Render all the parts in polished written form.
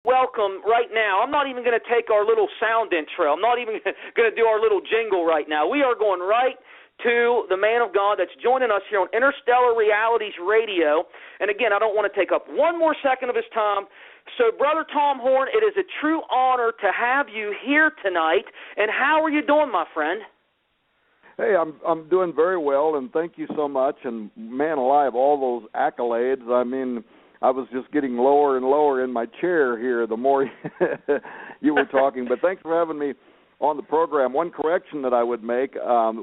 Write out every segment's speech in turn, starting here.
welcome right now. I'm not even going to take our little sound intro. I'm not even going to do our little jingle right now. We are going right to the man of God that's joining us here on Interstellar Realities Radio. And again, I don't want to take up one more second of his time. So, Brother Tom Horn, it is a true honor to have you here tonight. And how are you doing, my friend? Hey, I'm doing very well, and thank you so much. And man alive, all those accolades. I mean, I was just getting lower and lower in my chair here the more you were talking. But thanks for having me on the program. One correction that I would make,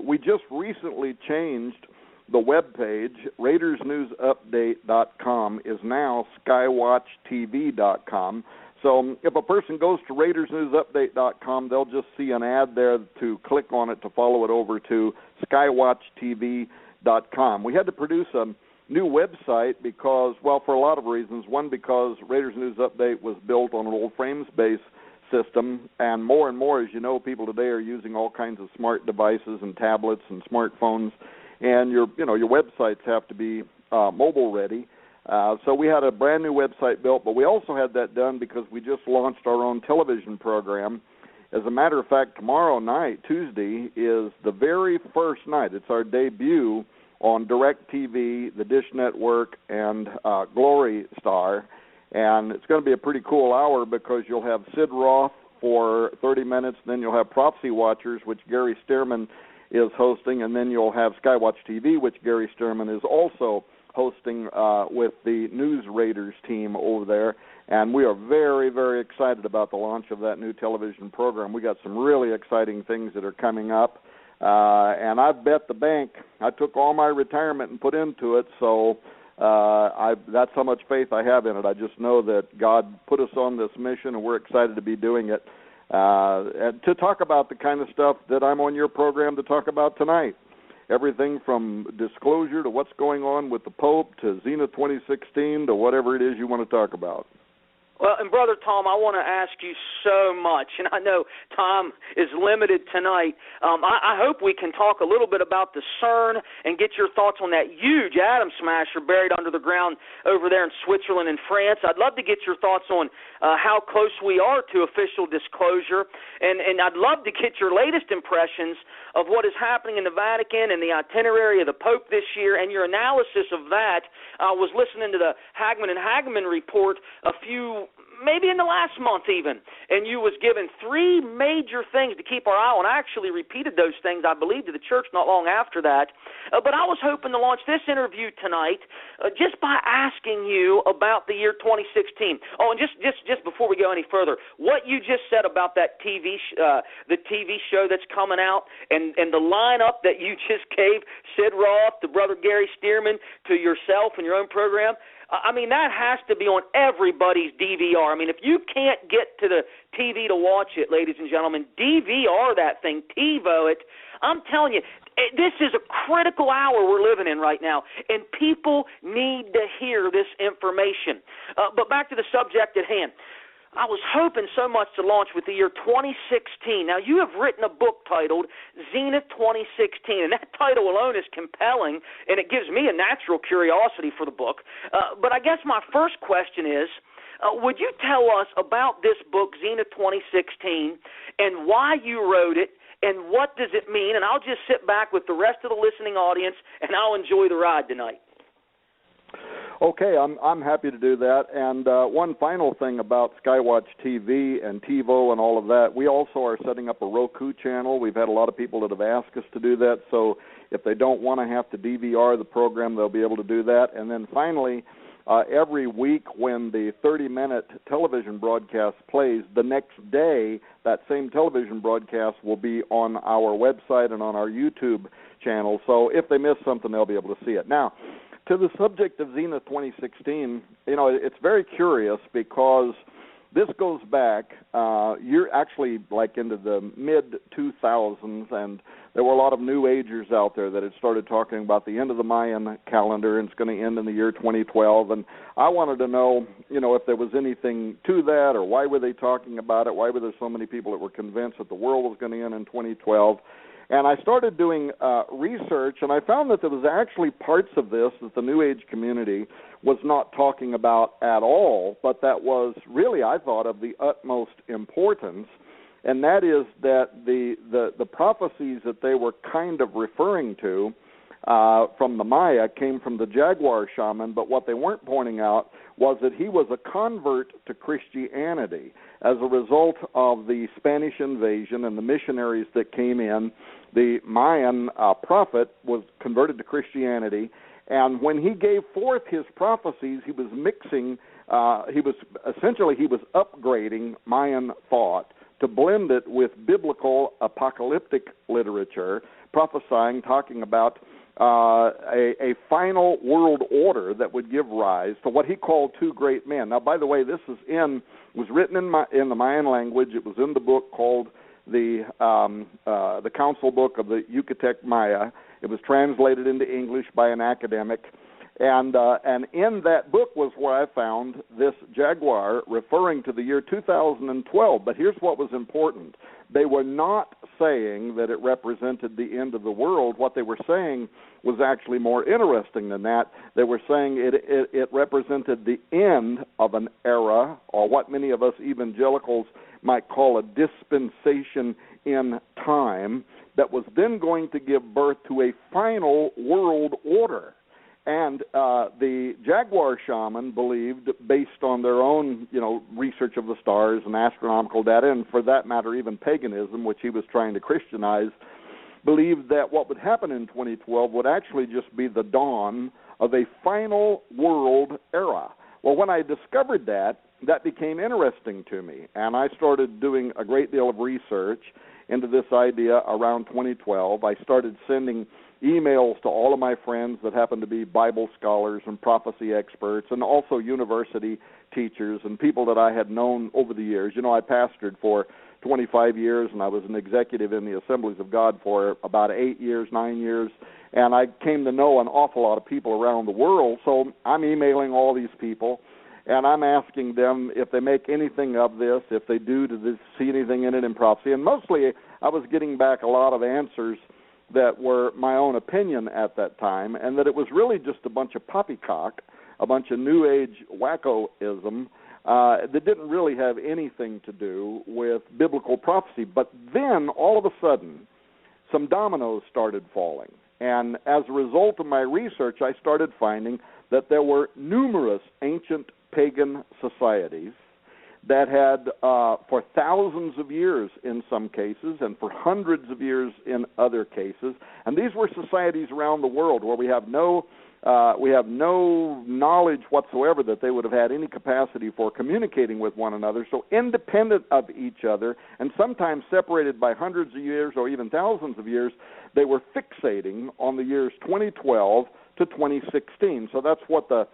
we just recently changed the web page. RaidersNewsUpdate.com is now skywatchtv.com. So if a person goes to RaidersNewsUpdate.com, they'll just see an ad there to click on it to follow it over to skywatchtv.com. We had to produce a new website because, well, for a lot of reasons. One, because Raiders News Update was built on an old frames-based system, and more, as you know, people today are using all kinds of smart devices and tablets and smartphones, and your websites have to be mobile ready. So we had a brand new website built, but we also had that done because we just launched our own television program. As a matter of fact, tomorrow night, Tuesday, is the very first night. It's our debut on DirecTV, the Dish Network, and Glory Star. And it's going to be a pretty cool hour because you'll have Sid Roth for 30 minutes, then you'll have Prophecy Watchers, which Gary Stearman is hosting, and then you'll have Skywatch TV, which Gary Stearman is also hosting with the News Raiders team over there. And we are very, very excited about the launch of that new television program. We got some really exciting things that are coming up. And I've bet the bank. I took all my retirement and put into it, so that's how much faith I have in it. I just know that God put us on this mission, and we're excited to be doing it. And to talk about the kind of stuff that I'm on your program to talk about tonight. Everything from disclosure to what's going on with the Pope to Zenith 2016 to whatever it is you want to talk about. Well, and Brother Tom, I want to ask you so much, and I know time is limited tonight. I hope we can talk a little bit about the CERN and get your thoughts on that huge atom smasher buried under the ground over there in Switzerland and France. I'd love to get your thoughts on how close we are to official disclosure, and I'd love to get your latest impressions of what is happening in the Vatican and the itinerary of the Pope this year, and your analysis of that. I was listening to the Hagman and Hagman report maybe in the last month even, and you was given 3 major things to keep our eye on. I actually repeated those things, I believe, to the church not long after that. But I was hoping to launch this interview tonight just by asking you about the year 2016. Oh, and just before we go any further, what you just said about that the TV show that's coming out, and the lineup that you just gave, Sid Roth, to Brother Gary Stearman, to yourself and your own program, I mean, that has to be on everybody's DVR. I mean, if you can't get to the TV to watch it, ladies and gentlemen, DVR that thing, TiVo it. I'm telling you, this is a critical hour we're living in right now, and people need to hear this information. But back to the subject at hand. I was hoping so much to launch with the year 2016. Now, you have written a book titled Zenith 2016, and that title alone is compelling, and it gives me a natural curiosity for the book. But I guess my first question is, would you tell us about this book, Zenith 2016, and why you wrote it, and what does it mean? And I'll just sit back with the rest of the listening audience, and I'll enjoy the ride tonight. Okay, I'm happy to do that. And one final thing about Skywatch TV and TiVo and all of that, we also are setting up a Roku channel. We've had a lot of people that have asked us to do that, so if they don't want to have to DVR the program, they'll be able to do that. And then finally, every week when the 30-minute television broadcast plays, the next day that same television broadcast will be on our website and on our YouTube channel. So if they miss something, they'll be able to see it. Now, to the subject of Zenith 2016, it's very curious because this goes back, you're actually like into the mid-2000s, and there were a lot of New Agers out there that had started talking about the end of the Mayan calendar, and it's going to end in the year 2012. And I wanted to know, if there was anything to that, or why were they talking about it? Why were there so many people that were convinced that the world was going to end in 2012? And I started doing research, and I found that there was actually parts of this that the New Age community was not talking about at all, but that was really, I thought, of the utmost importance, and that is that the prophecies that they were kind of referring to from the Maya came from the jaguar shaman, but what they weren't pointing out was that he was a convert to Christianity. As a result of the Spanish invasion and the missionaries that came in, the Mayan prophet was converted to Christianity, and when he gave forth his prophecies, he was mixing, he was upgrading Mayan thought to blend it with biblical apocalyptic literature, prophesying, talking about a final world order that would give rise to what he called two great men. Now, by the way, this was written in the Mayan language. It was in the book called the Council Book of the Yucatec Maya. It was translated into English by an academic, and in that book was where I found this jaguar referring to the year 2012. But here's what was important. They were not saying that it represented the end of the world. What they were saying was actually more interesting than that. They were saying it represented the end of an era, or what many of us evangelicals might call a dispensation in time, that was then going to give birth to a final world order. And the jaguar shaman believed, based on their own, research of the stars and astronomical data, and for that matter, even paganism, which he was trying to Christianize, believed that what would happen in 2012 would actually just be the dawn of a final world era. Well, when I discovered that became interesting to me, and I started doing a great deal of research into this idea around 2012. I started sending emails to all of my friends that happen to be Bible scholars and prophecy experts, and also university teachers and people that I had known over the years. I pastored for 25 years, and I was an executive in the Assemblies of God for about 9 years, and I came to know an awful lot of people around the world. So I'm emailing all these people, and I'm asking them if they make anything of this, if they do they see anything in it in prophecy. And mostly I was getting back a lot of answers that were my own opinion at that time, and that it was really just a bunch of poppycock, a bunch of New Age wackoism that didn't really have anything to do with biblical prophecy. But then, all of a sudden, some dominoes started falling. And as a result of my research, I started finding that there were numerous ancient pagan societies that had, for thousands of years in some cases, and for hundreds of years in other cases, and these were societies around the world where we have no knowledge whatsoever that they would have had any capacity for communicating with one another, so independent of each other, and sometimes separated by hundreds of years or even thousands of years, they were fixating on the years 2012 to 2016. So that's what the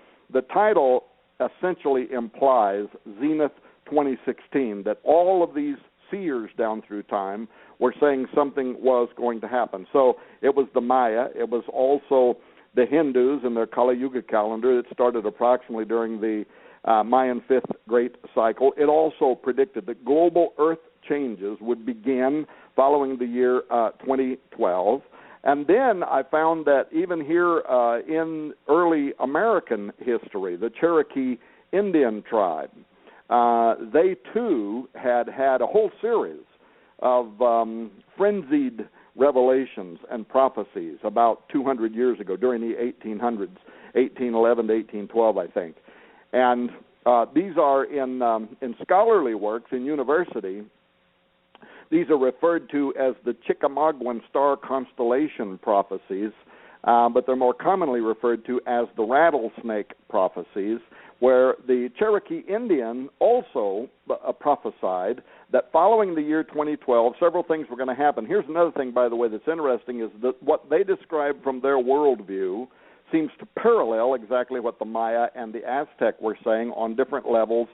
title essentially implies, Zenith 2016, that all of these seers down through time were saying something was going to happen. So it was the Maya, it was also the Hindus and their Kali Yuga calendar that started approximately during the Mayan fifth great cycle. It also predicted that global earth changes would begin following the year 2012. And then I found that even here in early American history, the Cherokee Indian tribe, they too had a whole series of frenzied revelations and prophecies about 200 years ago, during the 1800s, 1811 to 1812, I think. And these are in scholarly works in university. These are referred to as the Chickamauguan star constellation prophecies, but they're more commonly referred to as the rattlesnake prophecies, where the Cherokee Indian also prophesied that following the year 2012, several things were going to happen. Here's another thing, by the way, that's interesting, is that what they described from their worldview seems to parallel exactly what the Maya and the Aztec were saying on different levels,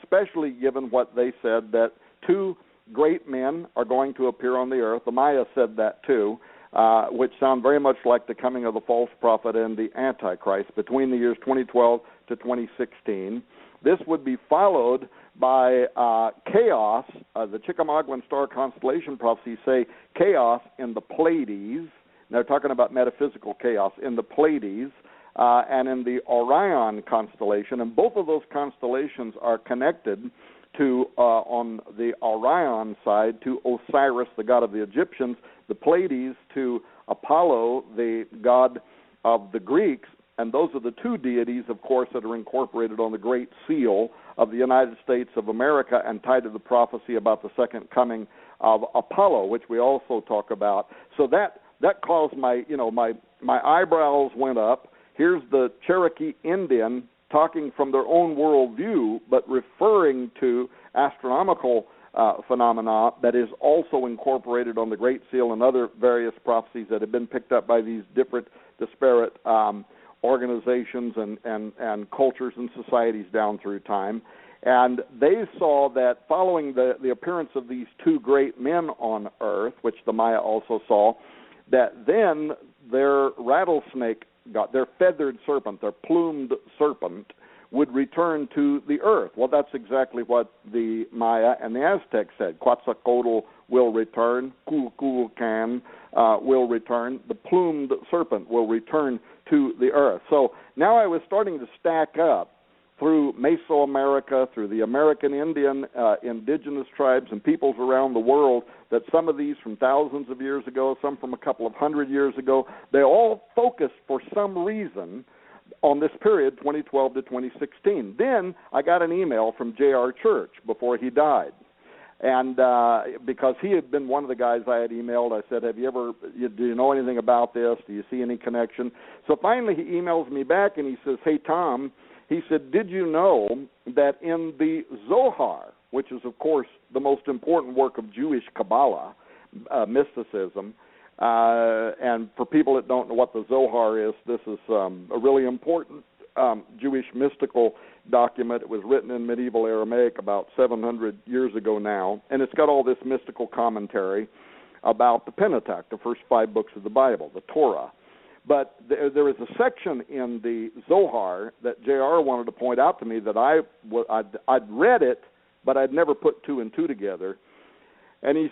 especially given what they said, that two great men are going to appear on the earth. The Maya said that too, which sound very much like the coming of the false prophet and the Antichrist between the years 2012 to 2016. This would be followed by chaos. The Chickamaugean star constellation prophecies say chaos in the Pleiades. They're talking about metaphysical chaos in the Pleiades and in the Orion constellation. And both of those constellations are connected to, on the Orion side, to Osiris, the god of the Egyptians, the Pleiades to Apollo, the god of the Greeks, and those are the two deities, of course, that are incorporated on the Great Seal of the United States of America and tied to the prophecy about the second coming of Apollo, which we also talk about. So that caused my eyebrows went up. Here's the Cherokee Indian talking from their own worldview, but referring to astronomical phenomena that is also incorporated on the Great Seal and other various prophecies that have been picked up by these different disparate organizations and cultures and societies down through time. And they saw that following the appearance of these two great men on earth, which the Maya also saw, that then their rattlesnake, their feathered serpent, their plumed serpent, would return to the earth. Well, that's exactly what the Maya and the Aztecs said. Quetzalcoatl will return, Kukulkan will return, the plumed serpent will return to the earth. So now I was starting to stack up through Mesoamerica, through the American Indian, indigenous tribes and peoples around the world, that some of these from thousands of years ago, some from a couple of hundred years ago, they all focused for some reason on this period, 2012 to 2016. Then I got an email from J.R. Church before he died. And because he had been one of the guys I had emailed, I said, do you know anything about this? Do you see any connection? So finally he emails me back and he says, hey, Tom, he said, did you know that in the Zohar, which is, of course, the most important work of Jewish Kabbalah, mysticism, and for people that don't know what the Zohar is, this is a really important Jewish mystical document. It was written in medieval Aramaic about 700 years ago now, and it's got all this mystical commentary about the Pentateuch, the first 5 books of the Bible, the Torah. But there is a section in the Zohar that J.R. wanted to point out to me that I'd read it, but I'd never put 2 and 2 together. And he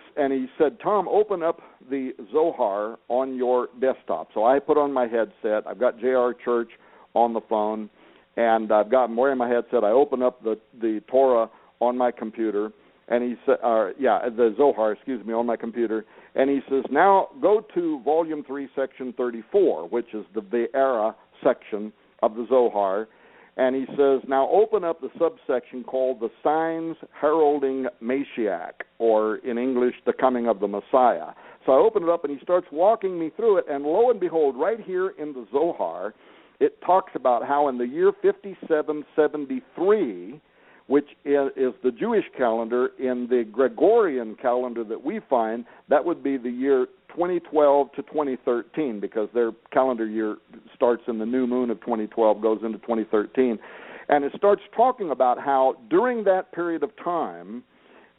said, Tom, open up the Zohar on your desktop. So I put on my headset. I've got J.R. Church on the phone, and I'm wearing my headset. I open up the Torah on my computer, and he said, the Zohar, on my computer. And he says, now go to Volume 3, Section 34, which is the Ve'era section of the Zohar. And he says, now open up the subsection called the Signs Heralding Mashiach, or in English, the Coming of the Messiah. So I open it up, and he starts walking me through it, and lo and behold, right here in the Zohar, it talks about how in the year 5773, which is the Jewish calendar, in the Gregorian calendar that we find, that would be the year 2012 to 2013, because their calendar year starts in the new moon of 2012, goes into 2013. And it starts talking about how during that period of time,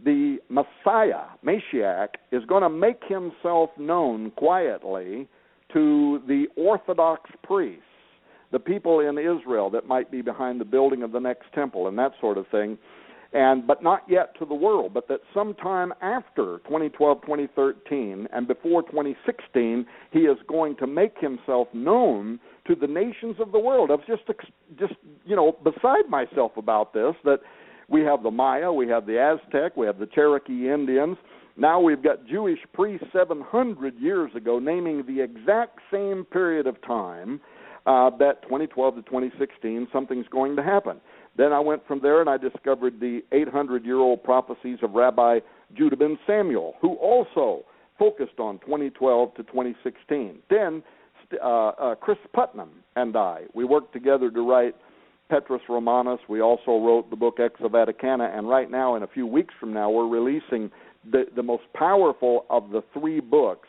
the Messiah, Mashiach, is going to make himself known quietly to the Orthodox priests, the people in Israel that might be behind the building of the next temple and that sort of thing, but not yet to the world, but that sometime after 2012, 2013, and before 2016, he is going to make himself known to the nations of the world. I was just beside myself about this, that we have the Maya, we have the Aztec, we have the Cherokee Indians. Now we've got Jewish priests 700 years ago naming the exact same period of time, that 2012 to 2016, something's going to happen. Then I went from there and I discovered the 800-year-old prophecies of Rabbi Judah ben Samuel, who also focused on 2012 to 2016. Then Chris Putnam and we worked together to write Petrus Romanus. We also wrote the book Ex Vaticana, and right now, in a few weeks from now, we're releasing the most powerful of the 3 books.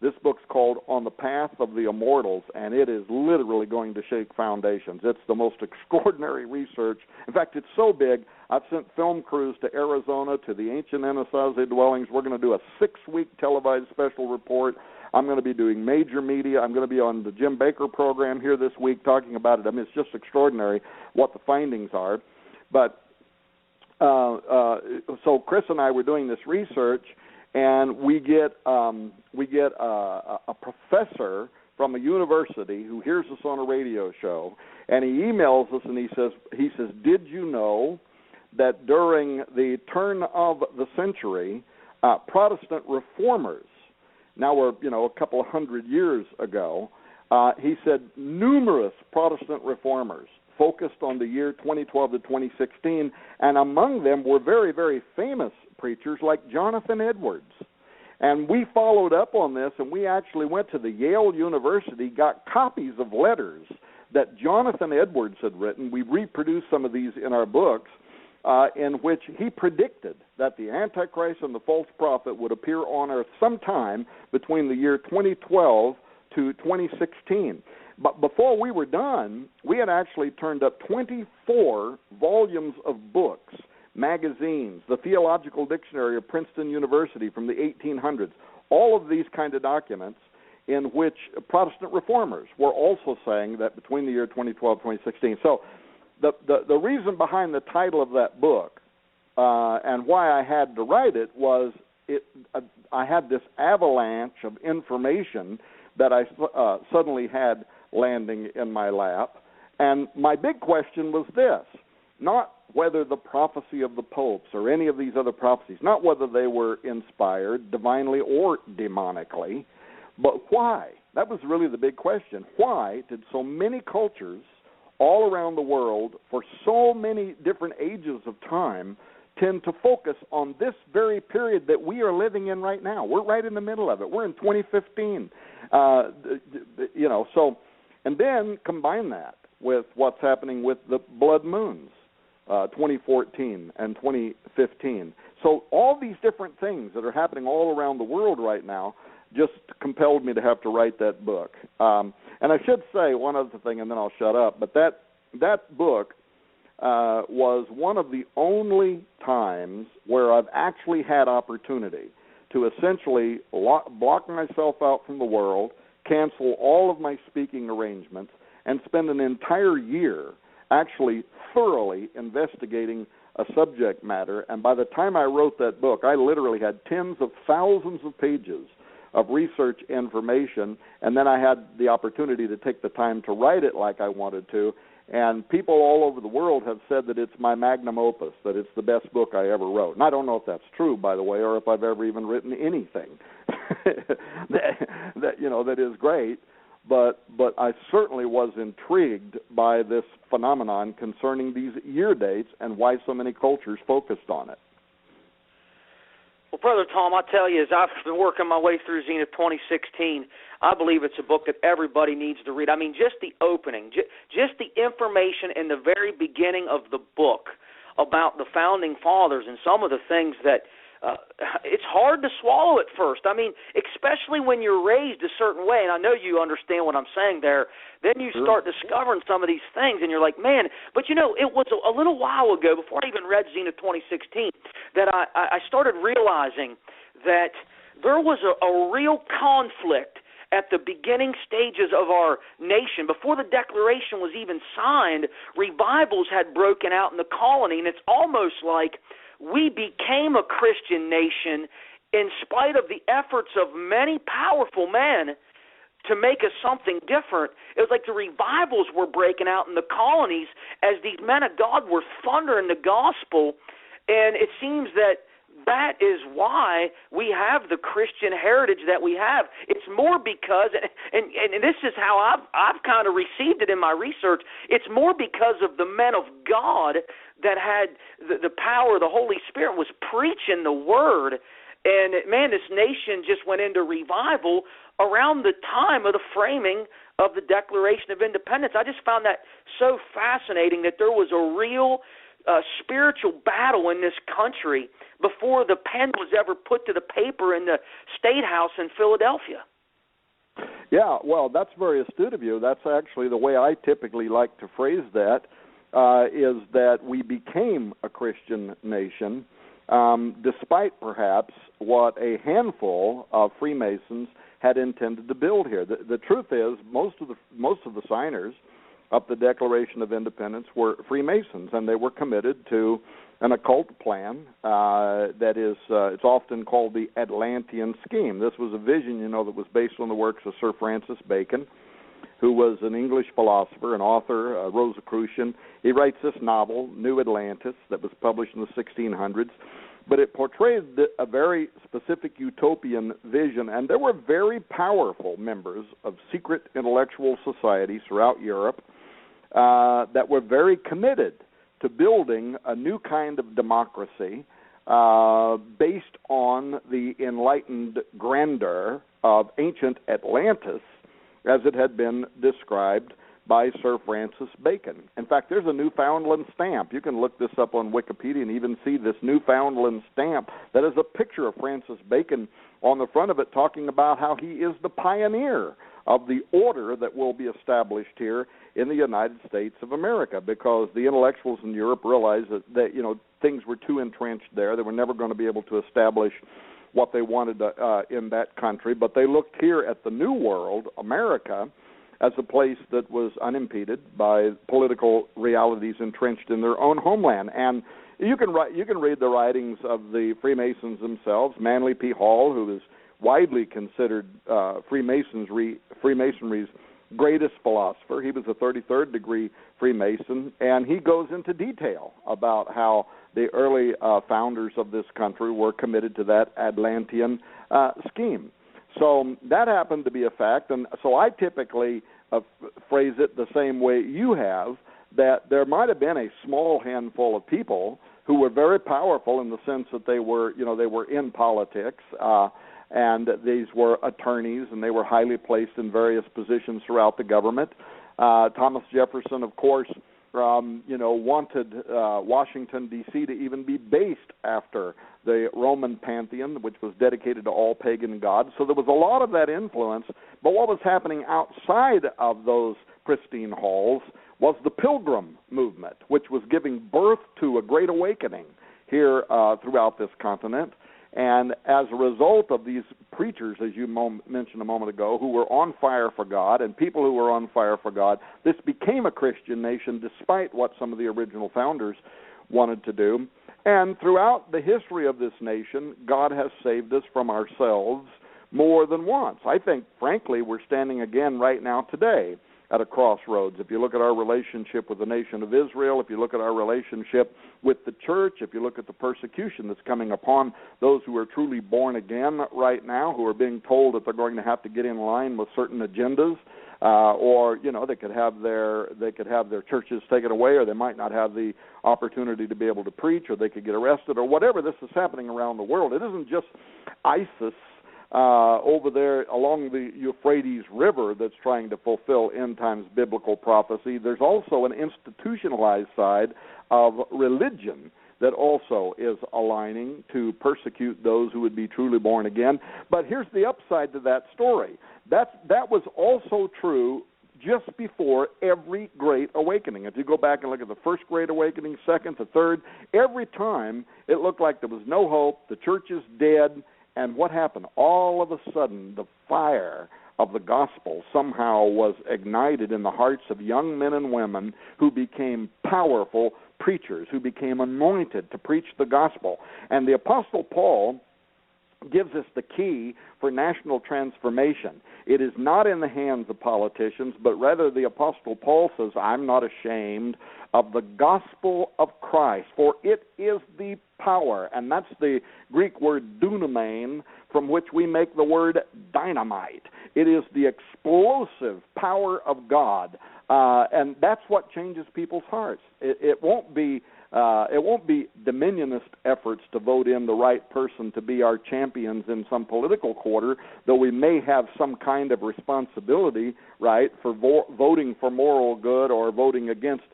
This book's called On the Path of the Immortals, and it is literally going to shake foundations. It's the most extraordinary research. In fact, it's so big, I've sent film crews to Arizona, to the ancient Anasazi dwellings. We're going to do a 6-week televised special report. I'm going to be doing major media. I'm going to be on the Jim Baker program here this week talking about it. I mean, it's just extraordinary what the findings are. But so Chris and I were doing this research, and we get a professor from a university who hears us on a radio show, and he emails us and he says, did you know that during the turn of the century, Protestant reformers, now we're a couple of hundred years ago, he said numerous Protestant reformers focused on the year 2012 to 2016, and among them were very, very famous preachers like Jonathan Edwards. And we followed up on this, and we actually went to the Yale University, got copies of letters that Jonathan Edwards had written. We reproduced some of these in our books, in which he predicted that the Antichrist and the false prophet would appear on earth sometime between the year 2012 to 2016. But before we were done, we had actually turned up 24 volumes of books, magazines, the Theological Dictionary of Princeton University from the 1800s, all of these kind of documents in which Protestant reformers were also saying that between the year 2012 and 2016. So the reason behind the title of that book and why I had to write it was I had this avalanche of information that I suddenly had landing in my lap. And my big question was this, not whether the prophecy of the popes or any of these other prophecies, not whether they were inspired divinely or demonically, but why? That was really the big question. Why did so many cultures all around the world for so many different ages of time tend to focus on this very period that we are living in right now? We're right in the middle of it. We're in 2015. And then combine that with what's happening with the blood moons, 2014 and 2015. So all these different things that are happening all around the world right now just compelled me to have to write that book. And I should say one other thing, and then I'll shut up, but that book was one of the only times where I've actually had opportunity to essentially block myself out from the world, cancel all of my speaking arrangements, and spend an entire year actually thoroughly investigating a subject matter. And by the time I wrote that book, I literally had tens of thousands of pages of research information, and then I had the opportunity to take the time to write it like I wanted to. And people all over the world have said that it's my magnum opus, that it's the best book I ever wrote. And I don't know if that's true, by the way, or if I've ever even written anything that is great. But I certainly was intrigued by this phenomenon concerning these year dates and why so many cultures focused on it. Well, Brother Tom, I tell you, as I've been working my way through Zenith 2016, I believe it's a book that everybody needs to read. I mean, just the opening, just the information in the very beginning of the book about the Founding Fathers and some of the things that it's hard to swallow at first. I mean, especially when you're raised a certain way, and I know you understand what I'm saying there, then you start discovering some of these things, and you're like, man, but it was a little while ago, before I even read Zenith 2016, that I started realizing that there was a real conflict at the beginning stages of our nation. Before the Declaration was even signed, revivals had broken out in the colony, and it's almost like we became a Christian nation in spite of the efforts of many powerful men to make us something different. It was like the revivals were breaking out in the colonies as these men of God were thundering the gospel, and it seems that is why we have the Christian heritage that we have. It's more because, and this is how I've kind of received it in my research, it's more because of the men of God that had the power, the Holy Spirit was preaching the word. And, man, this nation just went into revival around the time of the framing of the Declaration of Independence. I just found that so fascinating that there was a real spiritual battle in this country before the pen was ever put to the paper in the State House in Philadelphia. Yeah, well, that's very astute of you. That's actually the way I typically like to phrase that, is that we became a Christian nation despite perhaps what a handful of Freemasons had intended to build here. The truth is, most of the signers of the Declaration of Independence were Freemasons, and they were committed to an occult plan that is, it's often called the Atlantean scheme. This was a vision, that was based on the works of Sir Francis Bacon, who was an English philosopher, an author, a Rosicrucian. He writes this novel, New Atlantis, that was published in the 1600s, but it portrayed a very specific utopian vision, and there were very powerful members of secret intellectual societies throughout Europe that were very committed to building a new kind of democracy based on the enlightened grandeur of ancient Atlantis as it had been described by Sir Francis Bacon. In fact, there's a Newfoundland stamp. You can look this up on Wikipedia and even see this Newfoundland stamp that is a picture of Francis Bacon on the front of it, talking about how he is the pioneer of the order that will be established here in the United States of America, because the intellectuals in Europe realized that things were too entrenched there. They were never going to be able to establish what they wanted in that country, but they looked here at the New World, America, as a place that was unimpeded by political realities entrenched in their own homeland. And you can read the writings of the Freemasons themselves. Manly P. Hall, who is widely considered Freemasonry's greatest philosopher. He was a 33rd degree Freemason, and he goes into detail about how the early founders of this country were committed to that Atlantean scheme. So that happened to be a fact, and so I typically phrase it the same way you have, that there might have been a small handful of people who were very powerful in the sense that they were in politics, and these were attorneys, and they were highly placed in various positions throughout the government. Thomas Jefferson, of course, wanted Washington, D.C. to even be based after the Roman pantheon, which was dedicated to all pagan gods. So there was a lot of that influence. But what was happening outside of those pristine halls was the Pilgrim movement, which was giving birth to a great awakening here throughout this continent. And as a result of these preachers, as you mentioned a moment ago, who were on fire for God, and people who were on fire for God, this became a Christian nation despite what some of the original founders wanted to do. And throughout the history of this nation, God has saved us from ourselves more than once. I think, frankly, we're standing again right now today at a crossroads. If you look at our relationship with the nation of Israel, if you look at our relationship with the church, if you look at the persecution that's coming upon those who are truly born again right now, who are being told that they're going to have to get in line with certain agendas, or they could have their churches taken away, or they might not have the opportunity to be able to preach, or they could get arrested, or whatever. This is happening around the world. It isn't just ISIS over there along the Euphrates River that's trying to fulfill end times biblical prophecy. There's also an institutionalized side of religion that also is aligning to persecute those who would be truly born again. But here's the upside to that story. That was also true just before every great awakening. If you go back and look at the first great awakening, second, the third, every time it looked like there was no hope, the church is dead. And what happened? All of a sudden, the fire of the gospel somehow was ignited in the hearts of young men and women who became powerful preachers, who became anointed to preach the gospel. And the Apostle Paul gives us the key for national transformation. It is not in the hands of politicians, but rather the Apostle Paul says, I'm not ashamed of the gospel of Christ, for it is the power, and that's the Greek word dunamein, from which we make the word dynamite. It is the explosive power of God, and that's what changes people's hearts. It won't be dominionist efforts to vote in the right person to be our champions in some political quarter, though we may have some kind of responsibility, right, for voting for moral good or voting against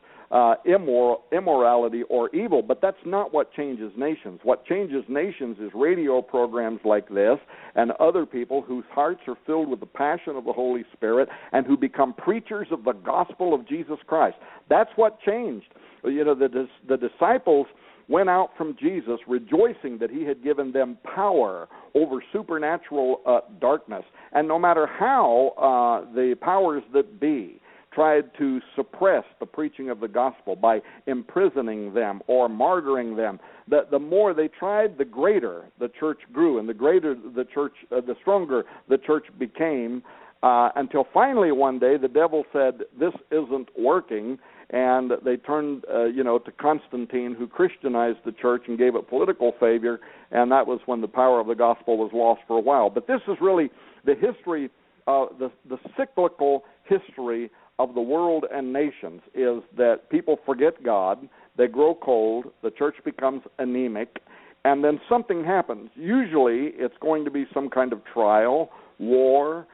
immorality or evil, but that's not what changes nations. What changes nations is radio programs like this and other people whose hearts are filled with the passion of the Holy Spirit and who become preachers of the gospel of Jesus Christ. That's what changed. The disciples went out from Jesus rejoicing that he had given them power over supernatural darkness. And no matter how the powers that be tried to suppress the preaching of the gospel by imprisoning them or martyring them. The more they tried, the greater the church grew, and the greater the church, the stronger the church became, until finally one day the devil said, "This isn't working," and they turned, to Constantine, who Christianized the church and gave it political favor, and that was when the power of the gospel was lost for a while. But this is really the history, the cyclical history of the world and nations, is that people forget God, they grow cold, the church becomes anemic, and then something happens. Usually it's going to be some kind of trial, war,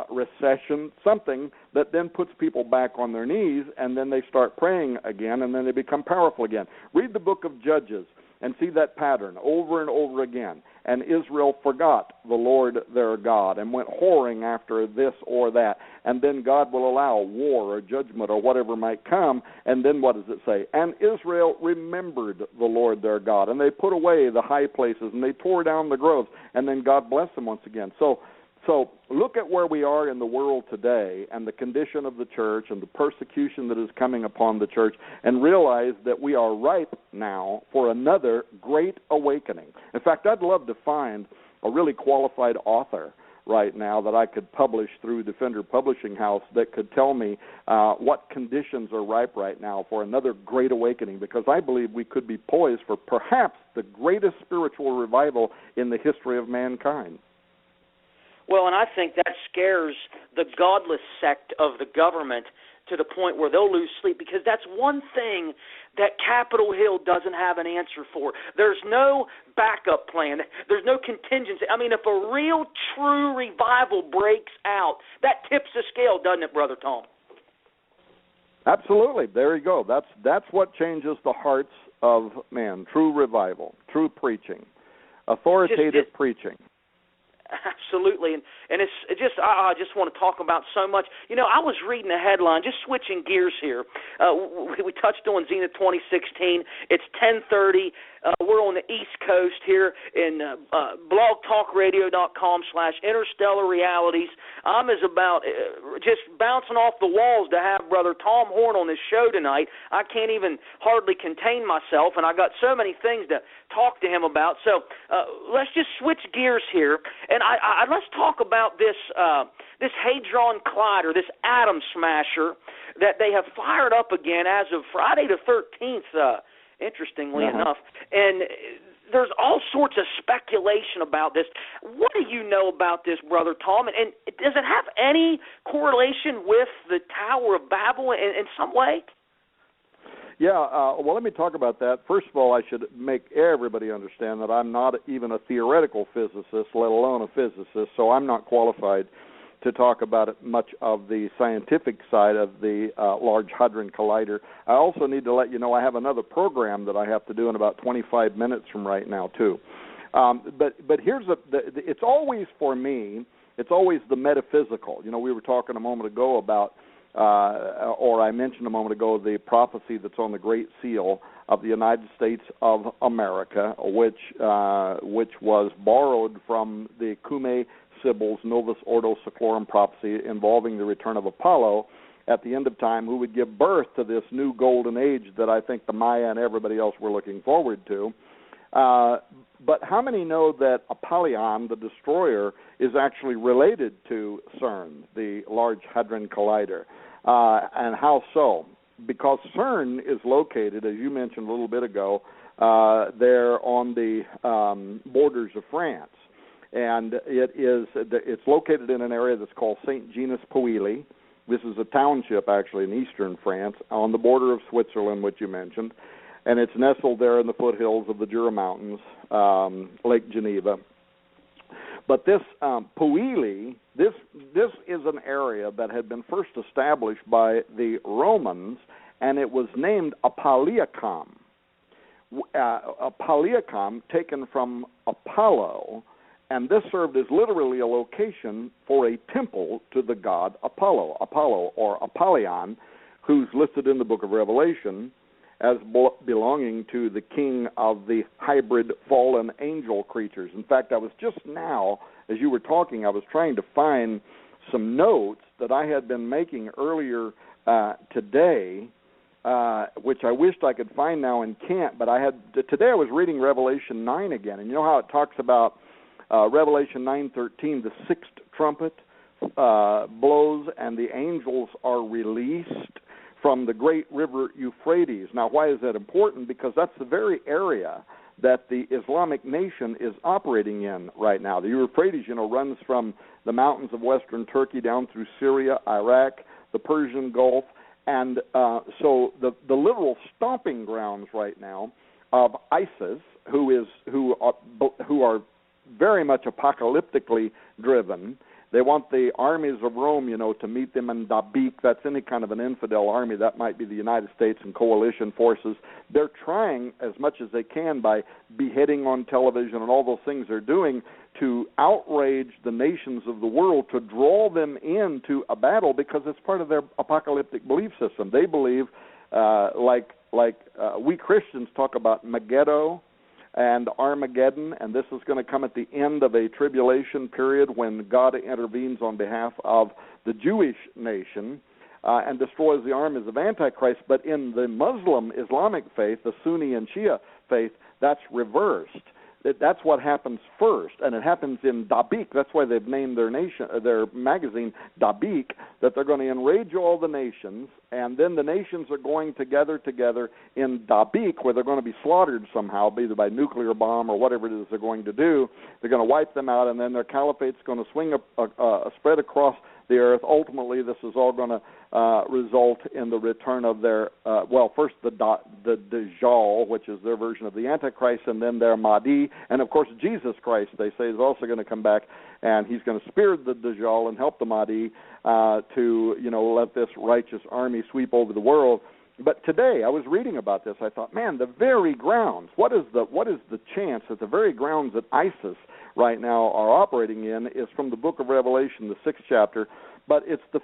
recession, something that then puts people back on their knees, and then they start praying again, and then they become powerful again. Read the book of Judges and see that pattern over and over again. And Israel forgot the Lord their God and went whoring after this or that. And then God will allow war or judgment or whatever might come. And then what does it say? And Israel remembered the Lord their God. And they put away the high places and they tore down the groves. And then God blessed them once again. So look at where we are in the world today and the condition of the church and the persecution that is coming upon the church, and realize that we are ripe now for another great awakening. In fact, I'd love to find a really qualified author right now that I could publish through Defender Publishing House that could tell me what conditions are ripe right now for another great awakening, because I believe we could be poised for perhaps the greatest spiritual revival in the history of mankind. Well, and I think that scares the godless sect of the government to the point where they'll lose sleep, because that's one thing that Capitol Hill doesn't have an answer for. There's no backup plan. There's no contingency. I mean, if a real, true revival breaks out, that tips the scale, doesn't it, Brother Tom? Absolutely. There you go. That's what changes the hearts of man. True revival, true preaching, authoritative preaching. Absolutely, and it's just I just want to talk about so much. You know, I was reading a headline, just switching gears here. We touched on Zenith 2016. It's 10:30. We're on the East Coast here in blogtalkradio.com/interstellar realities. I'm about just bouncing off the walls to have Brother Tom Horn on this show tonight. I can't even hardly contain myself, and I got so many things to talk to him about. So let's just switch gears here, and let's talk about this Hadron Collider, this atom smasher that they have fired up again as of Friday the 13th. Interestingly enough, and there's all sorts of speculation about this. What do you know about this, Brother Tom? And does it have any correlation with the Tower of Babel in some way? Yeah, well, let me talk about that. First of all, I should make everybody understand that I'm not even a theoretical physicist, let alone a physicist, so I'm not qualified to talk about it much of the scientific side of the Large Hadron Collider. I also need to let you know I have another program that I have to do in about 25 minutes from right now, too. But here's it's always, for me, it's always the metaphysical. You know, we were talking a moment ago about, or I mentioned a moment ago, the prophecy that's on the Great Seal of the United States of America, which was borrowed from the Cumae Sibyl's Novus Ordo Seclorum prophecy involving the return of Apollo at the end of time, who would give birth to this new golden age that I think the Maya and everybody else were looking forward to. But how many know that Apollyon, the destroyer, is actually related to CERN, the Large Hadron Collider? And how so? Because CERN is located, as you mentioned a little bit ago, there on the borders of France. And it's located in an area that's called Saint-Genès-Pouilly. This is a township, actually, in eastern France, on the border of Switzerland, which you mentioned. And it's nestled there in the foothills of the Jura Mountains, Lake Geneva. But this Pouilly, this is an area that had been first established by the Romans, and it was named Apolliacum. Apolliacum, taken from Apollo, and this served as literally a location for a temple to the god Apollo or Apollyon, who's listed in the book of Revelation as belonging to the king of the hybrid fallen angel creatures. In fact, I was just now, as you were talking, I was trying to find some notes that I had been making earlier today, which I wished I could find now and can't, but today I was reading Revelation 9 again, and you know how it talks about Revelation 9:13, the sixth trumpet blows and the angels are released from the great river Euphrates. Now, why is that important? Because that's the very area that the Islamic nation is operating in right now. The Euphrates, runs from the mountains of western Turkey down through Syria, Iraq, the Persian Gulf, and so the literal stomping grounds right now of ISIS, who are very much apocalyptically driven. They want the armies of Rome, to meet them in Dabiq. That's any kind of an infidel army. That might be the United States and coalition forces. They're trying as much as they can by beheading on television and all those things they're doing to outrage the nations of the world, to draw them into a battle because it's part of their apocalyptic belief system. They believe, we Christians talk about Megiddo and Armageddon, and this is going to come at the end of a tribulation period when God intervenes on behalf of the Jewish nation and destroys the armies of Antichrist. But in the Muslim Islamic faith, the Sunni and Shia faith, that's reversed. That's what happens first, and it happens in Dabiq. That's why they've named their magazine Dabiq, that they're going to enrage all the nations, and then the nations are going to gather together in Dabiq, where they're going to be slaughtered somehow, either by nuclear bomb or whatever it is they're going to do. They're going to wipe them out, and then their caliphate's going to swing spread across the earth. Ultimately, this is all going to result in the return of their, first the Dajjal, which is their version of the Antichrist, and then their Mahdi. And, of course, Jesus Christ, they say, is also going to come back, and he's going to spear the Dajjal and help the Mahdi to, let this righteous army sweep over the world. But today, I was reading about this. I thought, man, the very grounds, what is the chance that the very grounds that ISIS right now are operating in is from the book of Revelation, the 6th chapter, but it's the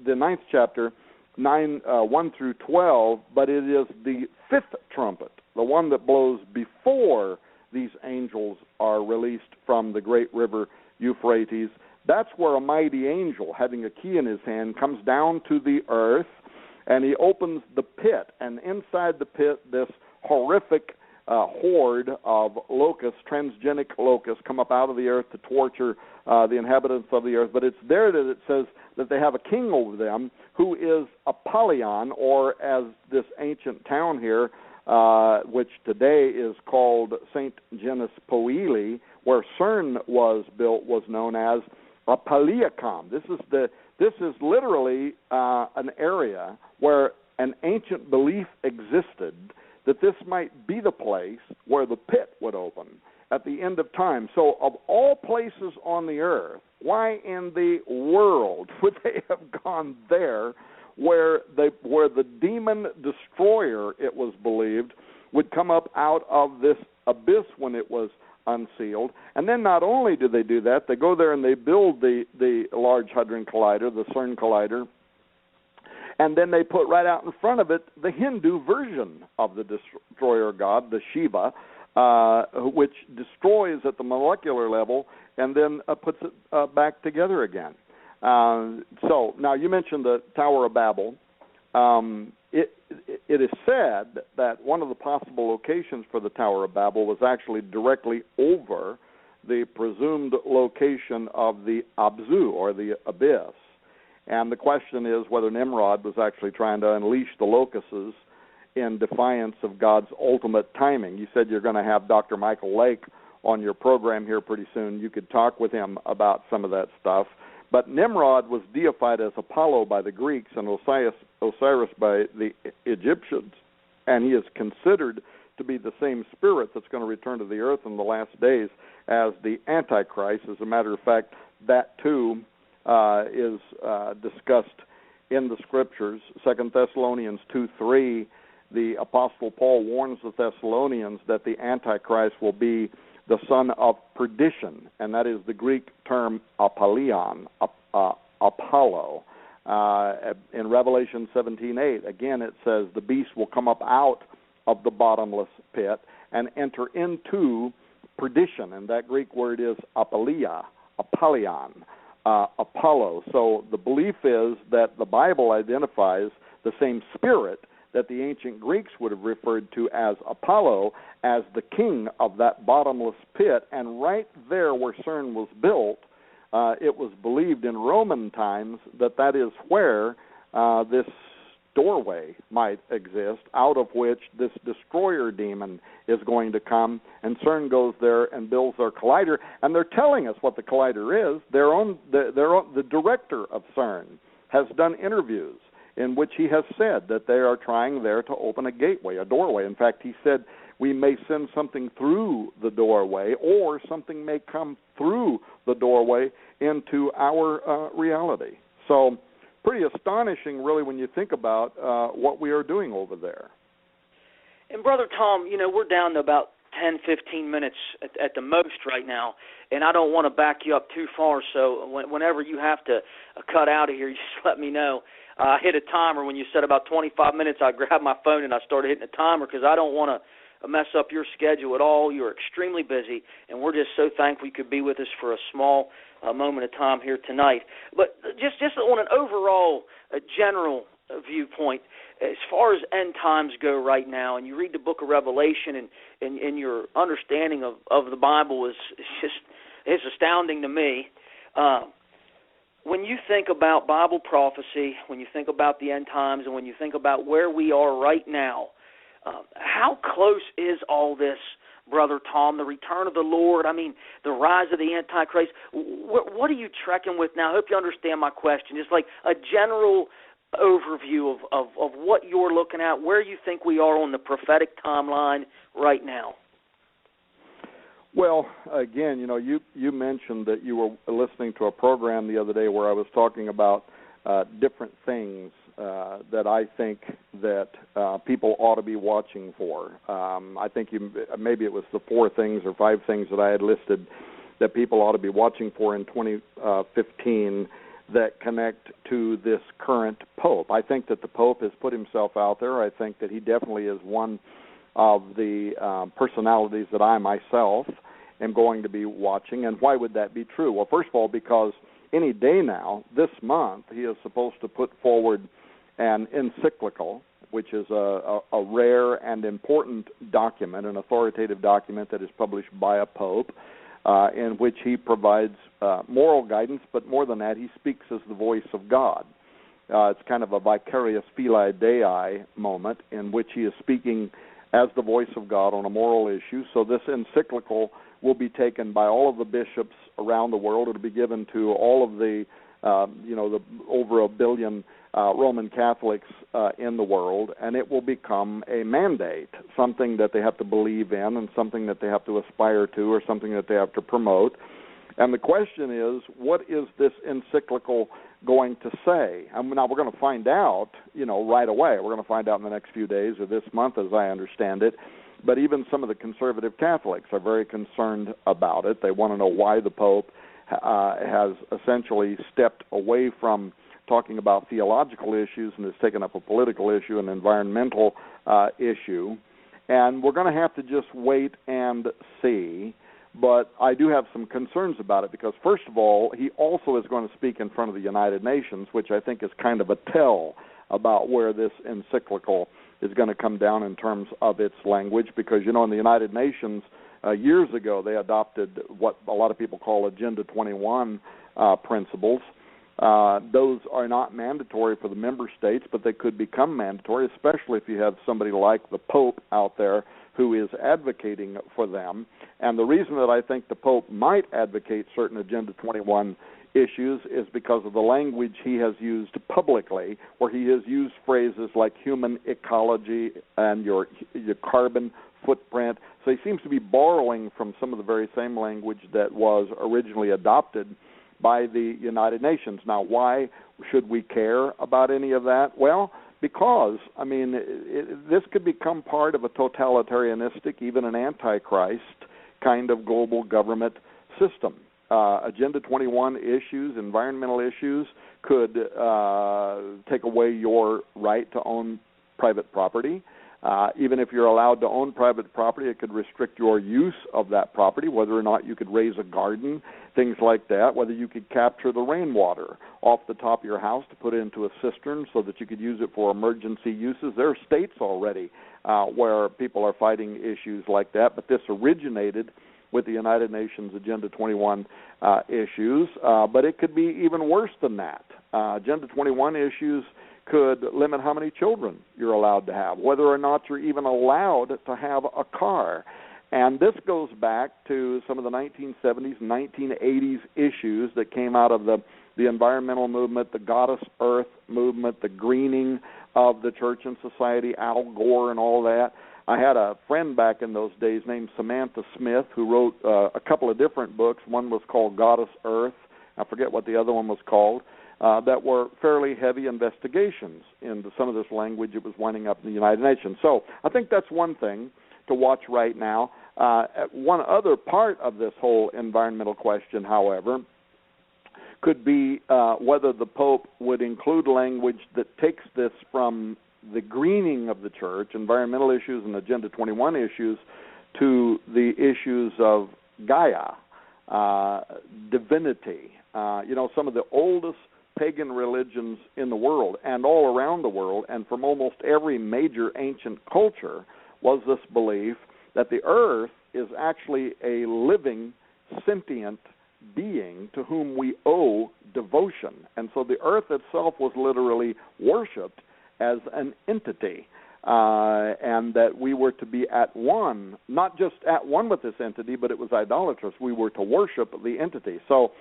9th chapter, 1 through 12, but it is the 5th trumpet, the one that blows before these angels are released from the great river Euphrates. That's where a mighty angel, having a key in his hand, comes down to the earth, and he opens the pit, and inside the pit, this horrific horde of locusts, transgenic locusts, come up out of the earth to torture the inhabitants of the earth. But it's there that it says that they have a king over them who is Apollyon, or as this ancient town here, which today is called St. Genus Poeli, where CERN was built, was known as Apaliacum. This is literally an area where an ancient belief existed that this might be the place where the pit would open at the end of time. So of all places on the earth, why in the world would they have gone there where the demon destroyer, it was believed, would come up out of this abyss when it was unsealed? And then not only do they do that, they go there and they build the Large Hadron Collider, the CERN Collider, and then they put right out in front of it the Hindu version of the destroyer god, the Shiva, which destroys at the molecular level and then puts it back together again. So now you mentioned the Tower of Babel. It is said that one of the possible locations for the Tower of Babel was actually directly over the presumed location of the Abzu, or the abyss. And the question is whether Nimrod was actually trying to unleash the locusts in defiance of God's ultimate timing. You said you're going to have Dr. Michael Lake on your program here pretty soon. You could talk with him about some of that stuff. But Nimrod was deified as Apollo by the Greeks and Osiris by the Egyptians, and he is considered to be the same spirit that's going to return to the earth in the last days as the Antichrist. As a matter of fact, that too is discussed in the Scriptures. 2 Thessalonians 2:3, the Apostle Paul warns the Thessalonians that the Antichrist will be the son of perdition, and that is the Greek term Apollyon, Apollo. In Revelation 17:8, again it says the beast will come up out of the bottomless pit and enter into perdition, and that Greek word is Apollyon. Apollo. So the belief is that the Bible identifies the same spirit that the ancient Greeks would have referred to as Apollo as the king of that bottomless pit. And right there where CERN was built, it was believed in Roman times that that is where this doorway might exist, out of which this destroyer demon is going to come, and CERN goes there and builds their collider, and they're telling us what the collider is. The director of CERN has done interviews in which he has said that they are trying there to open a gateway, a doorway. In fact, he said we may send something through the doorway, or something may come through the doorway into our reality. So pretty astonishing, really, when you think about what we are doing over there. And, Brother Tom, we're down to about 10, 15 minutes at the most right now, and I don't want to back you up too far, so whenever you have to cut out of here, you just let me know. I hit a timer. When you said about 25 minutes, I grabbed my phone and I started hitting a timer because I don't want to mess up your schedule at all. You're extremely busy, and we're just so thankful you could be with us for a small moment of time here tonight. But just on an overall general viewpoint, as far as end times go right now, and you read the book of Revelation, and your understanding of the Bible is astounding to me. When you think about Bible prophecy, when you think about the end times, and when you think about where we are right now, how close is all this, Brother Tom, the return of the Lord, the rise of the Antichrist? What are you trekking with now? I hope you understand my question. Just like a general overview of what you're looking at, where you think we are on the prophetic timeline right now. Well, again, you mentioned that you were listening to a program the other day where I was talking about different things that I think that people ought to be watching for. I think maybe it was the 4 things or 5 things that I had listed that people ought to be watching for in 2015 that connect to this current Pope. I think that the Pope has put himself out there. I think that he definitely is one of the personalities that I myself am going to be watching. And why would that be true? Well, first of all, because any day now, this month, he is supposed to put forward an encyclical, which is a rare and important document, an authoritative document that is published by a pope, in which he provides moral guidance, but more than that, he speaks as the voice of God. It's kind of a vicarious filii Dei moment in which he is speaking as the voice of God on a moral issue. So this encyclical will be taken by all of the bishops around the world. It'll be given to all of the over 1 billion Roman Catholics in the world, and it will become a mandate, something that they have to believe in and something that they have to aspire to or something that they have to promote. And the question is, what is this encyclical going to say? Now, we're going to find out, right away. We're going to find out in the next few days or this month, as I understand it. But even some of the conservative Catholics are very concerned about it. They want to know why the Pope has essentially stepped away from talking about theological issues and has taken up a political issue, an environmental issue. And we're going to have to just wait and see. But I do have some concerns about it because, first of all, he also is going to speak in front of the United Nations, which I think is kind of a tell about where this encyclical is going to come down in terms of its language, because, in the United Nations, years ago, they adopted what a lot of people call Agenda 21 principles. Those are not mandatory for the member states, but they could become mandatory, especially if you have somebody like the Pope out there who is advocating for them. And the reason that I think the Pope might advocate certain Agenda 21 issues is because of the language he has used publicly, where he has used phrases like human ecology and your carbon footprint. So he seems to be borrowing from some of the very same language that was originally adopted by the United Nations. Now, why should we care about any of that? Well, because, this could become part of a totalitarianistic, even an Antichrist kind of global government system. Agenda 21 issues, environmental issues, could take away your right to own private property. Even if you're allowed to own private property, it could restrict your use of that property, whether or not you could raise a garden, things like that, whether you could capture the rainwater off the top of your house to put it into a cistern so that you could use it for emergency uses. There are states already where people are fighting issues like that, but this originated with the United Nations Agenda 21 issues, but it could be even worse than that. Agenda 21 issues could limit how many children you're allowed to have, whether or not you're even allowed to have a car. And this goes back to some of the 1970s and 1980s issues that came out of the environmental movement, the Goddess Earth movement, the greening of the church and society, Al Gore and all that. I had a friend back in those days named Samantha Smith who wrote a couple of different books. One was called Goddess Earth. I forget what the other one was called. That were fairly heavy investigations into some of this language that was winding up in the United Nations. So I think that's one thing to watch right now. One other part of this whole environmental question, however, could be whether the Pope would include language that takes this from the greening of the church, environmental issues and Agenda 21 issues, to the issues of Gaia, divinity. Some of the oldest pagan religions in the world and all around the world and from almost every major ancient culture was this belief that the earth is actually a living, sentient being to whom we owe devotion. And so the earth itself was literally worshipped as an entity, and that we were to be at one, not just at one with this entity, but it was idolatrous. We were to worship the entity. So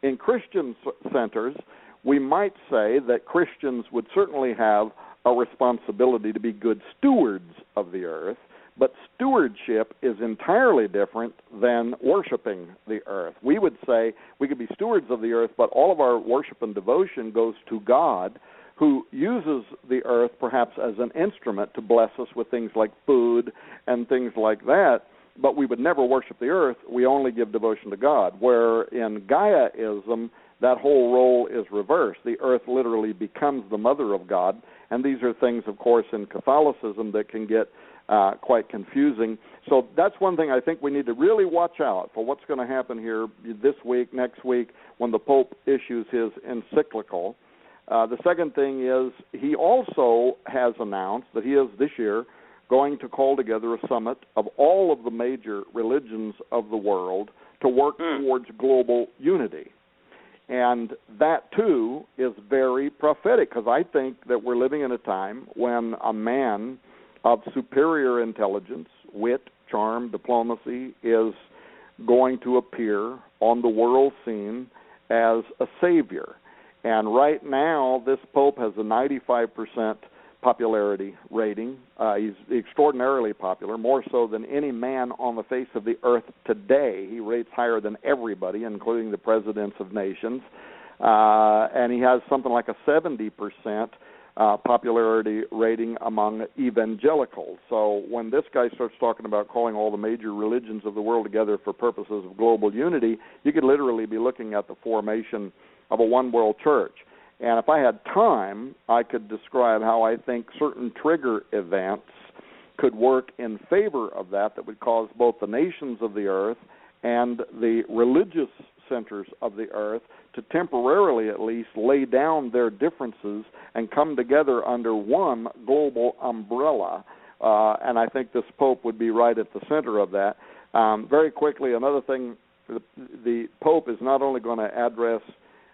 in Christian centers, we might say that Christians would certainly have a responsibility to be good stewards of the earth, but stewardship is entirely different than worshiping the earth. We would say we could be stewards of the earth, but all of our worship and devotion goes to God, who uses the earth perhaps as an instrument to bless us with things like food and things like that, but we would never worship the earth. We only give devotion to God, where in Gaiaism, that whole role is reversed. The earth literally becomes the mother of God, and these are things, of course, in Catholicism that can get quite confusing. So that's one thing I think we need to really watch out for what's going to happen here this week, next week, when the Pope issues his encyclical. The second thing is he also has announced that he is this year going to call together a summit of all of the major religions of the world to work towards global unity. And that, too, is very prophetic, because I think that we're living in a time when a man of superior intelligence, wit, charm, diplomacy, is going to appear on the world scene as a savior. And right now, this Pope has a 95% popularity rating. He's extraordinarily popular, more so than any man on the face of the earth today. He rates higher than everybody, including the presidents of nations. And he has something like a 70% popularity rating among evangelicals. So when this guy starts talking about calling all the major religions of the world together for purposes of global unity, you could literally be looking at the formation of a one-world church. And if I had time, I could describe how I think certain trigger events could work in favor of that would cause both the nations of the earth and the religious centers of the earth to temporarily at least lay down their differences and come together under one global umbrella. And I think this Pope would be right at the center of that. Very quickly, another thing, the Pope is not only going to address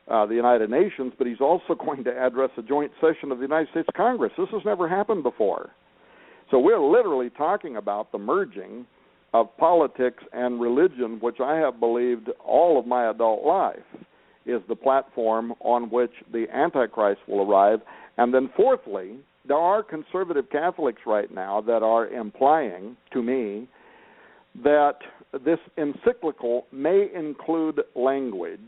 the United Nations, but he's also going to address a joint session of the United States Congress. This has never happened before. So we're literally talking about the merging of politics and religion, which I have believed all of my adult life is the platform on which the Antichrist will arrive. And then fourthly, there are conservative Catholics right now that are implying to me that this encyclical may include language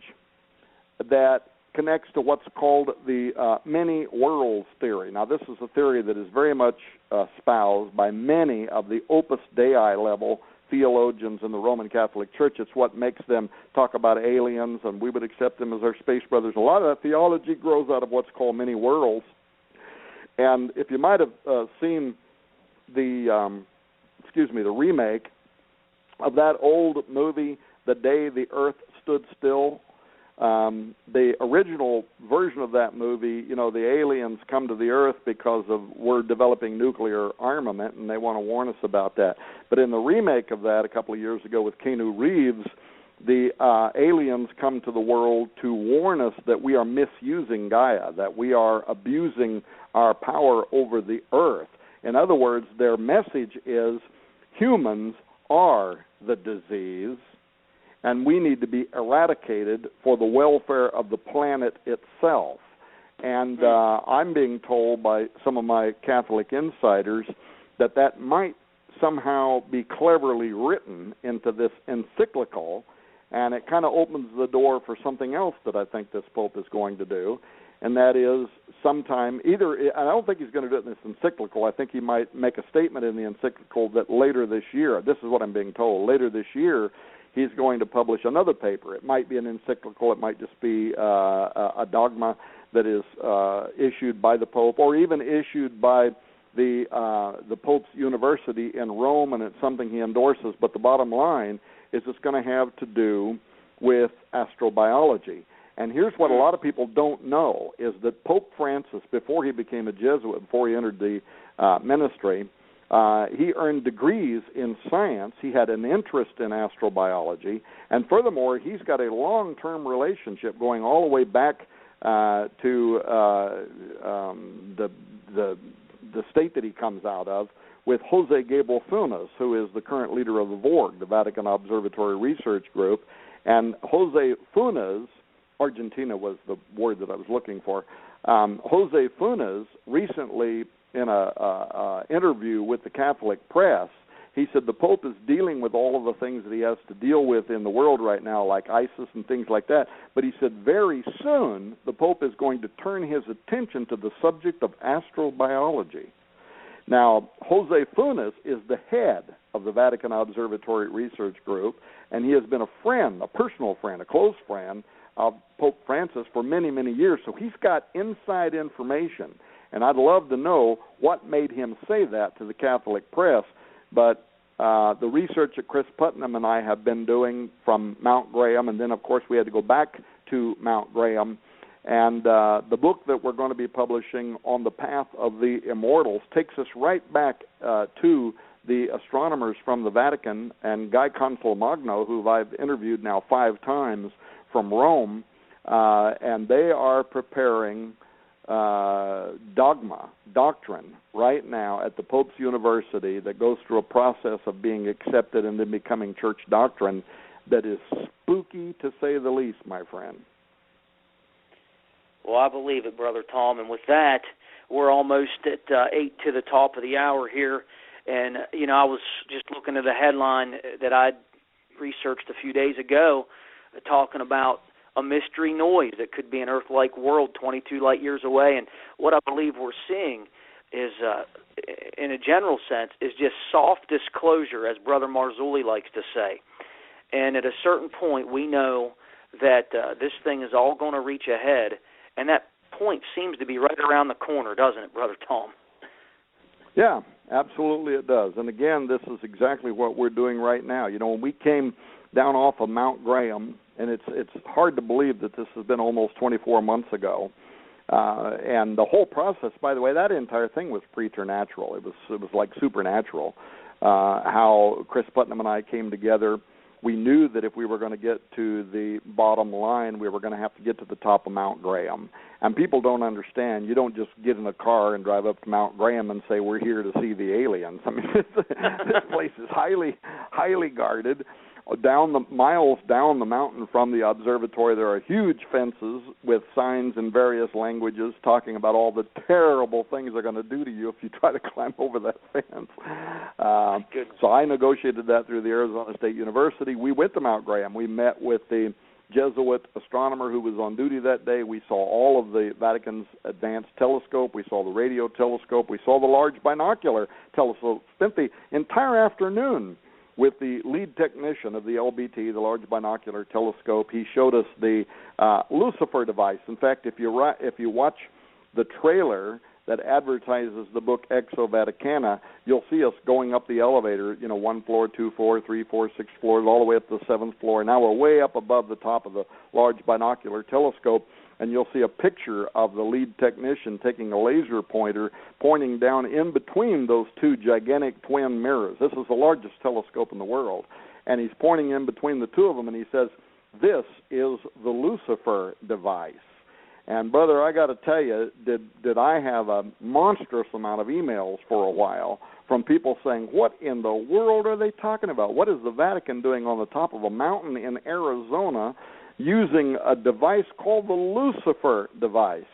that connects to what's called the many worlds theory. Now, this is a theory that is very much espoused by many of the Opus Dei level theologians in the Roman Catholic Church. It's what makes them talk about aliens, and we would accept them as our space brothers. A lot of that theology grows out of what's called many worlds. And if you might have seen the remake of that old movie, The Day the Earth Stood Still. The original version of that movie, the aliens come to the Earth because we're developing nuclear armament, and they want to warn us about that. But in the remake of that a couple of years ago with Keanu Reeves, the aliens come to the world to warn us that we are misusing Gaia, that we are abusing our power over the Earth. In other words, their message is humans are the disease, and we need to be eradicated for the welfare of the planet itself. And I'm being told by some of my Catholic insiders that might somehow be cleverly written into this encyclical, and it kind of opens the door for something else that I think this Pope is going to do, and that is sometime I don't think he's going to do it in this encyclical. I think he might make a statement in the encyclical that later this year, this is what I'm being told, later this year, he's going to publish another paper. It might be an encyclical. It might just be a dogma that is issued by the Pope, or even issued by the Pope's University in Rome, and it's something he endorses. But the bottom line is it's going to have to do with astrobiology. And here's what a lot of people don't know, is that Pope Francis, before he became a Jesuit, before he entered the ministry, he earned degrees in science. He had an interest in astrobiology. And furthermore, he's got a long-term relationship going all the way back to the state that he comes out of, with Jose Gabriel Funes, who is the current leader of the VORG, the Vatican Observatory Research Group. And Jose Funes, Argentina was the word that I was looking for, Jose Funes recently, in an interview with the Catholic press, he said the Pope is dealing with all of the things that he has to deal with in the world right now, like ISIS and things like that. But he said very soon the Pope is going to turn his attention to the subject of astrobiology. Now, Jose Funes is the head of the Vatican Observatory Research Group, and he has been a friend, a personal friend, a close friend of Pope Francis for many, many years. So he's got inside information, and I'd love to know what made him say that to the Catholic press. But the research that Chris Putnam and I have been doing from Mount Graham, and then, of course, we had to go back to Mount Graham, and the book that we're going to be publishing, On the Path of the Immortals, takes us right back to the astronomers from the Vatican and Guy Consolmagno, who I've interviewed now 5 times from Rome, and they are preparing doctrine right now at the Pope's University that goes through a process of being accepted and then becoming church doctrine that is spooky, to say the least, my friend. Well, I believe it, Brother Tom. And with that, we're almost at 8 to the top of the hour here. And, I was just looking at a headline that I'd researched a few days ago talking about a mystery noise that could be an Earth-like world 22 light years away. And what I believe we're seeing is, in a general sense, is just soft disclosure, as Brother Marzulli likes to say. And at a certain point, we know that this thing is all going to reach a head. And that point seems to be right around the corner, doesn't it, Brother Tom? Yeah, absolutely it does. And again, this is exactly what we're doing right now. When we came down off of Mount Graham, and it's hard to believe that this has been almost 24 months ago. And the whole process, by the way, that entire thing was preternatural. It was like supernatural. How Chris Putnam and I came together. We knew that if we were going to get to the bottom line, we were going to have to get to the top of Mount Graham. And people don't understand. You don't just get in a car and drive up to Mount Graham and say, we're here to see the aliens. I mean, this place is highly, highly guarded. Miles down the mountain from the observatory, there are huge fences with signs in various languages talking about all the terrible things they're going to do to you if you try to climb over that fence. So I negotiated that through the Arizona State University. We went to Mount Graham. We met with the Jesuit astronomer who was on duty that day. We saw all of the Vatican's advanced telescope. We saw the radio telescope. We saw the large binocular telescope. Spent the entire afternoon with the lead technician of the LBT, the Large Binocular Telescope. He showed us the Lucifer device. In fact, if you watch the trailer that advertises the book Exo Vaticana, you'll see us going up the elevator, 1 floor, 2 floor, 3, 4, 6 floors, all the way up to the 7th floor. Now we're way up above the top of the large binocular telescope, and you'll see a picture of the lead technician taking a laser pointer, pointing down in between those two gigantic twin mirrors. This is the largest telescope in the world. And he's pointing in between the two of them, and he says, "This is the Lucifer device." And, brother, I got to tell you, did I have a monstrous amount of emails for a while from people saying, what in the world are they talking about? What is the Vatican doing on the top of a mountain in Arizona using a device called the Lucifer device?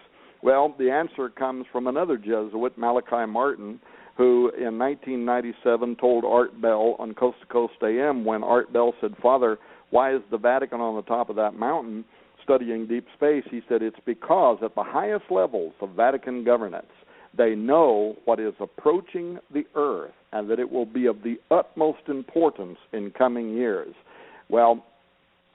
Well, the answer comes from another Jesuit, Malachi Martin, who in 1997 told Art Bell on Coast to Coast AM, when Art Bell said, "Father, why is the Vatican on the top of that mountain studying deep space?" He said, "It's because at the highest levels of Vatican governance, they know what is approaching the earth and that it will be of the utmost importance in coming years." Well,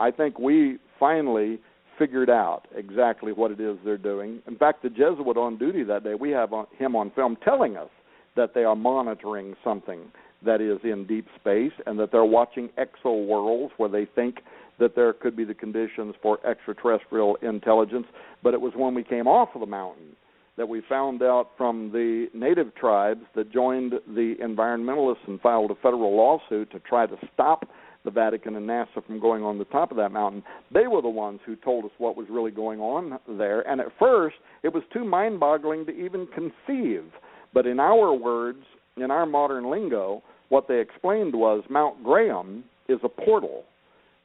I think we finally figured out exactly what it is they're doing. In fact, the Jesuit on duty that day, we have him on film telling us that they are monitoring something that is in deep space and that they're watching exo worlds where they think that there could be the conditions for extraterrestrial intelligence. But it was when we came off of the mountain that we found out from the native tribes that joined the environmentalists and filed a federal lawsuit to try to stop the Vatican and NASA from going on the top of that mountain. They were the ones who told us what was really going on there. And at first, it was too mind-boggling to even conceive. But in our words, in our modern lingo, what they explained was Mount Graham is a portal.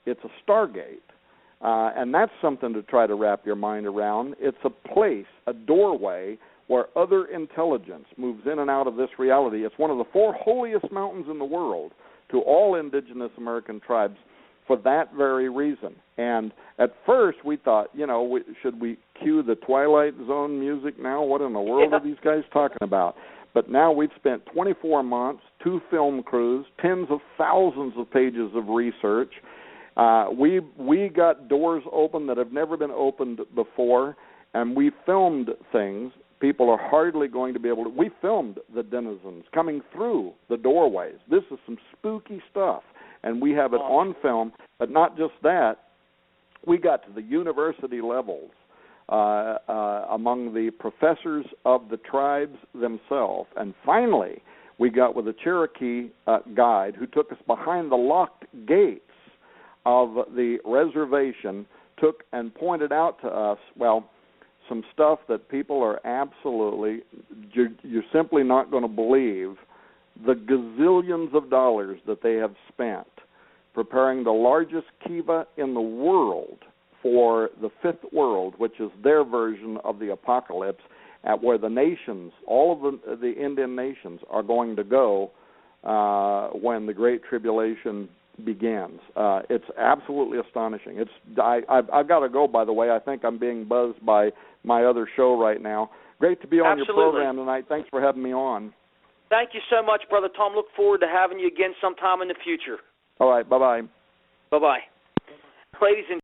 It's a stargate. And that's something to try to wrap your mind around. It's a place, a doorway, where other intelligence moves in and out of this reality. It's one of the 4 holiest mountains in the world to all indigenous American tribes for that very reason. And at first we thought, should we cue the Twilight Zone music now? What in the world are these guys talking about? But now we've spent 24 months, 2 film crews, tens of thousands of pages of research. We got doors open that have never been opened before, and we filmed things. People are hardly going to be able to. We filmed the denizens coming through the doorways. This is some spooky stuff, and we have it on film. But not just that, we got to the university levels among the professors of the tribes themselves. And finally, we got with a Cherokee guide who took us behind the locked gates of the reservation, took and pointed out to us, some stuff that people are absolutely, you're simply not going to believe the gazillions of dollars that they have spent preparing the largest kiva in the world for the fifth world, which is their version of the apocalypse, at where the nations, all of the Indian nations, are going to go when the Great Tribulation begins. It's absolutely astonishing. I've got to go, by the way. I think I'm being buzzed by my other show right now. Great to be on your program tonight. Thanks for having me on. Thank you so much, Brother Tom. Look forward to having you again sometime in the future. All right. Bye-bye. Bye-bye. Ladies and